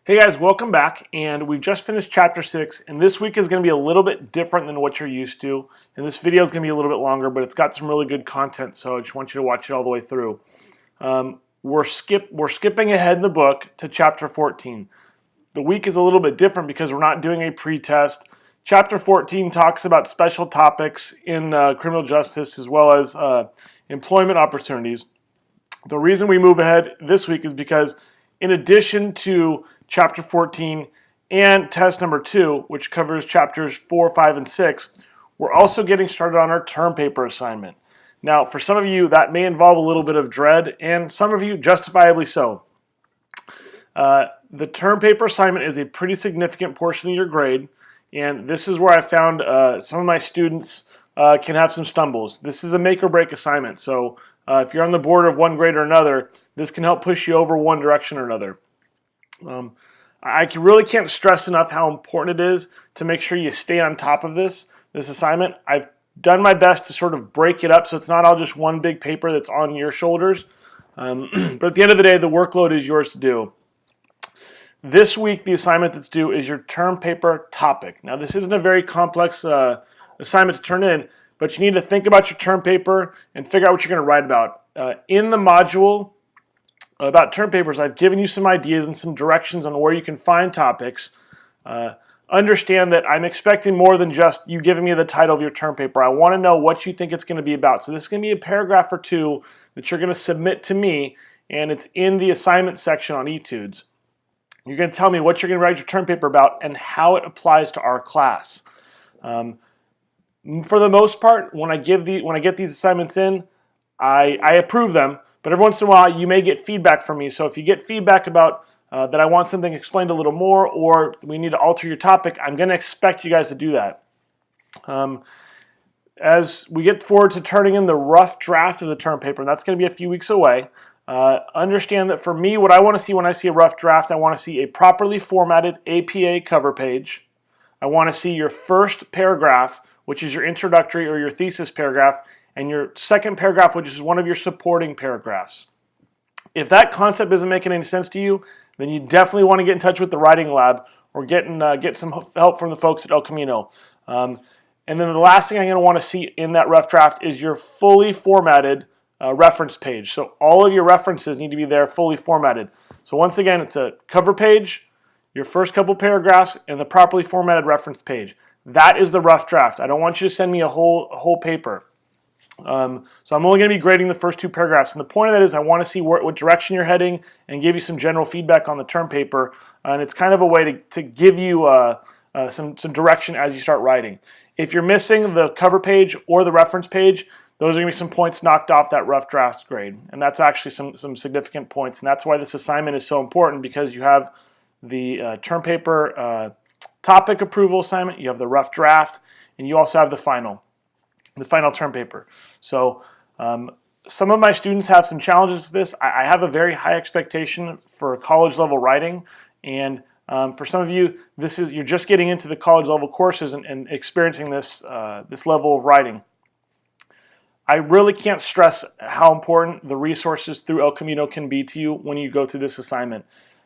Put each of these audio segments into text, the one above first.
Hey guys, welcome back. And we've just finished chapter 6, and this week is going to be a little bit different than what you're used to. And this video is going to be a little bit longer, but it's got some really good content, so I just want you to watch it all the way through. We're skipping ahead in the book to chapter 14. The week is a little bit different because we're not doing a pre-test. Chapter 14 talks about special topics in criminal justice as well as employment opportunities. The reason we move ahead this week is because in addition to chapter 14 and test number 2, which covers chapters 4, 5, and 6, we're also getting started on our term paper assignment. Now, for some of you, that may involve a little bit of dread, and some of you justifiably so. The term paper assignment is a pretty significant portion of your grade, and this is where I found some of my students can have some stumbles. This is a make or break assignment, so if you're on the border of one grade or another, this can help push you over one direction or another. I really can't stress enough how important it is to make sure you stay on top of this assignment. I've done my best to sort of break it up so it's not all just one big paper that's on your shoulders. But at the end of the day, the workload is yours to do. This week, the assignment that's due is your term paper topic. Now, this isn't a very complex assignment to turn in, but you need to think about your term paper and figure out what you're going to write about. In the module about term papers, I've given you some ideas and some directions on where you can find topics. Understand that I'm expecting more than just you giving me the title of your term paper. I want to know what you think it's going to be about. So this is going to be a paragraph or two that you're going to submit to me, and it's in the assignment section on Etudes. You're going to tell me what you're going to write your term paper about and how it applies to our class. For the most part, when I get these assignments in, I approve them. But every once in a while, you may get feedback from me. So if you get feedback about that I want something explained a little more, or we need to alter your topic, I'm going to expect you guys to do that. As we get forward to turning in the rough draft of the term paper, and that's going to be a few weeks away, understand that for me, what I want to see when I see a rough draft, I want to see a properly formatted APA cover page. I want to see your first paragraph, which is your introductory or your thesis paragraph, and your second paragraph, which is one of your supporting paragraphs. If that concept isn't making any sense to you, then you definitely want to get in touch with the writing lab or get some help from the folks at El Camino. And then the last thing I'm going to want to see in that rough draft is your fully formatted reference page. So all of your references need to be there fully formatted. So once again, it's a cover page, your first couple paragraphs, and the properly formatted reference page. That is the rough draft. I don't want you to send me a whole paper. So I'm only going to be grading the first two paragraphs. And the point of that is I want to see what direction you're heading and give you some general feedback on the term paper. And it's kind of a way to give you some direction as you start writing. If you're missing the cover page or the reference page, those are going to be some points knocked off that rough draft grade. And that's actually some significant points. And that's why this assignment is so important, because you have the term paper topic approval assignment, you have the rough draft, and you also have the final term paper. So some of my students have some challenges with this. I have a very high expectation for college level writing, and for some of you, you're just getting into the college level courses and experiencing this level of writing. I really can't stress how important the resources through El Camino can be to you when you go through this assignment.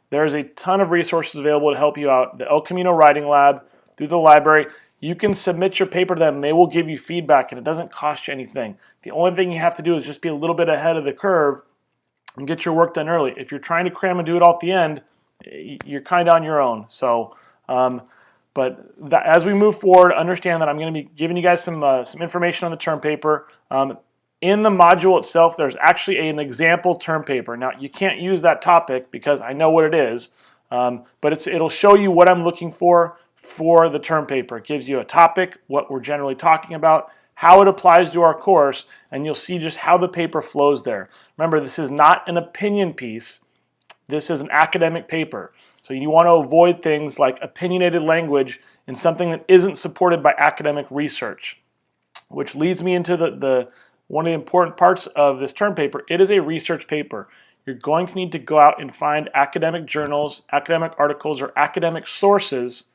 There's a ton of resources available to help you out. The El Camino Writing Lab, through the library, you can submit your paper to them. They will give you feedback, and it doesn't cost you anything. The only thing you have to do is just be a little bit ahead of the curve and get your work done early. If you're trying to cram and do it all at the end, you're kind of on your own. So, as we move forward, understand that I'm going to be giving you guys some information on the term paper. In the module itself, there's actually an example term paper. Now, you can't use that topic because I know what it is, but it'll show you what I'm looking for the term paper. It gives you a topic, what we're generally talking about, how it applies to our course, and you'll see just how the paper flows there. Remember, this is not an opinion piece. This is an academic paper. So you want to avoid things like opinionated language in something that isn't supported by academic research, which leads me into one of the important parts of this term paper. It is a research paper. You're going to need to go out and find academic journals, academic articles, or academic sources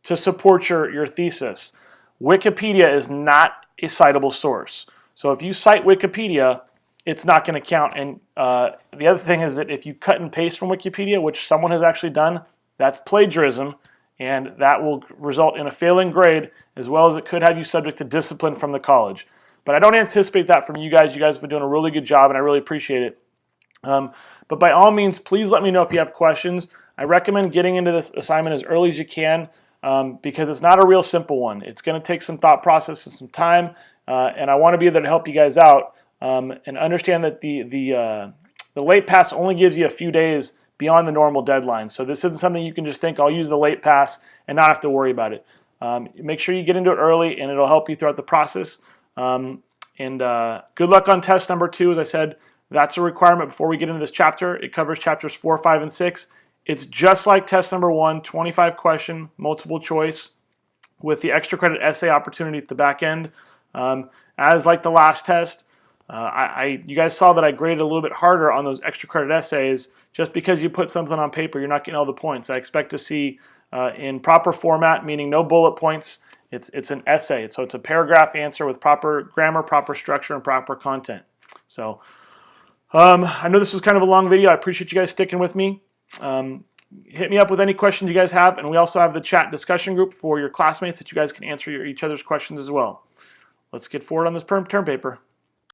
to support your thesis. Wikipedia is not a citable source. So if you cite Wikipedia, it's not going to count. And the other thing is that if you cut and paste from Wikipedia, which someone has actually done, that's plagiarism, and that will result in a failing grade, as well as it could have you subject to discipline from the college. But I don't anticipate that from you guys. You guys have been doing a really good job, and I really appreciate it. But by all means, please let me know if you have questions. I recommend getting into this assignment as early as you can because it's not a real simple one. It's going to take some thought process and some time, and I want to be able to help you guys out and understand that the late pass only gives you a few days beyond the normal deadline. So this isn't something you can just think, I'll use the late pass and not have to worry about it. Make sure you get into it early, and it'll help you throughout the process. Good luck on test number 2. As I said, that's a requirement before we get into this chapter. It covers chapters 4, 5, and 6. It's just like test number 1, 25 question, multiple choice, with the extra credit essay opportunity at the back end. As like the last test, you guys saw that I graded a little bit harder on those extra credit essays. Just because you put something on paper, you're not getting all the points. I expect to see in proper format, meaning no bullet points. It's an essay, so it's a paragraph answer with proper grammar, proper structure, and proper content. So I know this was kind of a long video. I appreciate you guys sticking with me. Hit me up with any questions you guys have, and we also have the chat discussion group for your classmates that you guys can answer each other's questions as well. Let's get forward on this term paper.